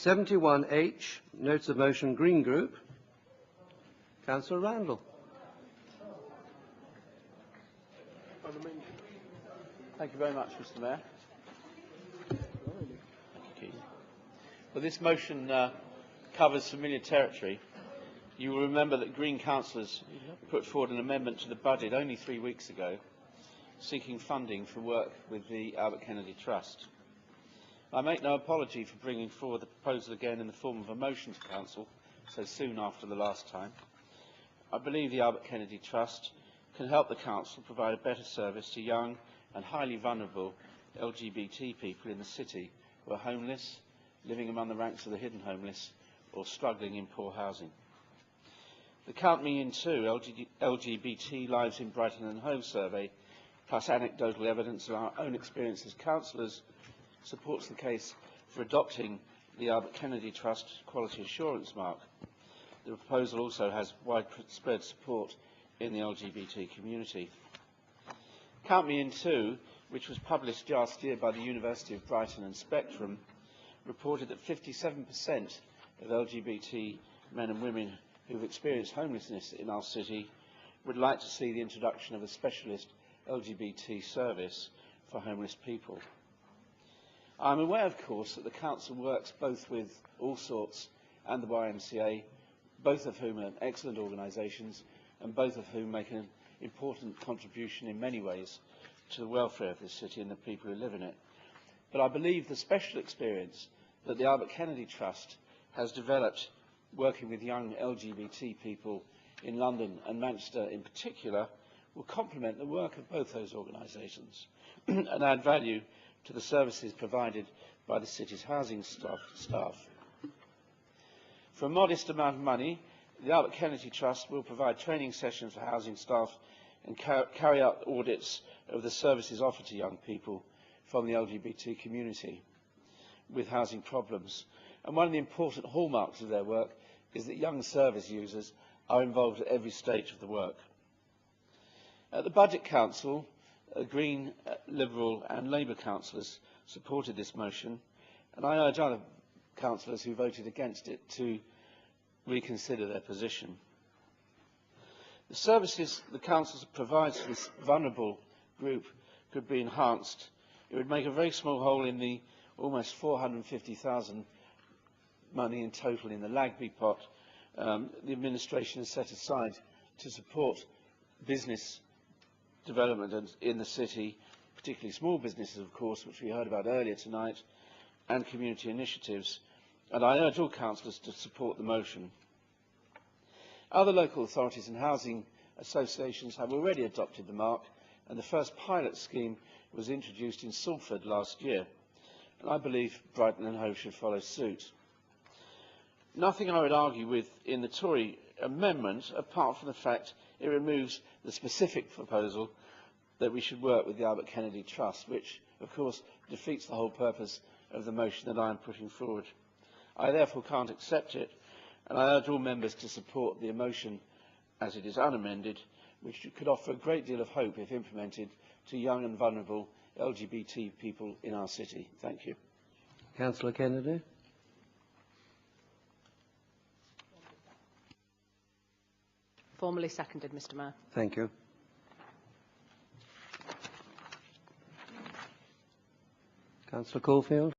71H, notes of motion, Green Group. Councillor Randall. Thank you very much, Mr. Mayor. Well, this motion covers familiar territory. You will remember that Green councillors put forward an amendment to the budget only 3 weeks ago, seeking funding for work with the Albert Kennedy Trust. I make no apology for bringing forward the proposal again in the form of a motion to Council so soon after the last time. I believe the Albert Kennedy Trust can help the Council provide a better service to young and highly vulnerable LGBT people in the city who are homeless, living among the ranks of the hidden homeless, or struggling in poor housing. The Count Me In Too LGBT Lives in Brighton and Hove survey, plus anecdotal evidence of our own experience as councillors, supports the case for adopting the Albert Kennedy Trust Quality Assurance Mark. The proposal also has widespread support in the LGBT community. Count Me In Too, which was published last year by the University of Brighton and Spectrum, reported that 57% of LGBT men and women who have experienced homelessness in our city would like to see the introduction of a specialist LGBT service for homeless people. I am aware, of course, that the Council works both with All Sorts and the YMCA, both of whom are excellent organisations and both of whom make an important contribution in many ways to the welfare of this city and the people who live in it. But I believe the special experience that the Albert Kennedy Trust has developed working with young LGBT people in London and Manchester in particular will complement the work of both those organisations and add value to the services provided by the city's housing staff. For a modest amount of money, the Albert Kennedy Trust will provide training sessions for housing staff and carry out audits of the services offered to young people from the LGBT community with housing problems. And one of the important hallmarks of their work is that young service users are involved at every stage of the work. At the Budget Council, Green, Liberal and Labour councillors supported this motion, and I urge other councillors who voted against it to reconsider their position. The services the Council provides for this vulnerable group could be enhanced. It would make a very small hole in the almost 450,000 money in total in the Lagby pot the administration has set aside to support business development in the city, particularly small businesses, of course, which we heard about earlier tonight, and community initiatives. And I urge all councillors to support the motion. Other local authorities and housing associations have already adopted the mark, and the first pilot scheme was introduced in Salford last year. And I believe Brighton and Hove should follow suit. Nothing I would argue with in the Tory amendment, apart from the fact it removes the specific proposal that we should work with the Albert Kennedy Trust, which, of course, defeats the whole purpose of the motion that I am putting forward. I therefore can't accept it, and I urge all members to support the motion as it is unamended, which could offer a great deal of hope if implemented to young and vulnerable LGBT people in our city. Thank you. Councillor Kennedy. Formally seconded, Mr. Mayor. Thank you. Councillor Caulfield.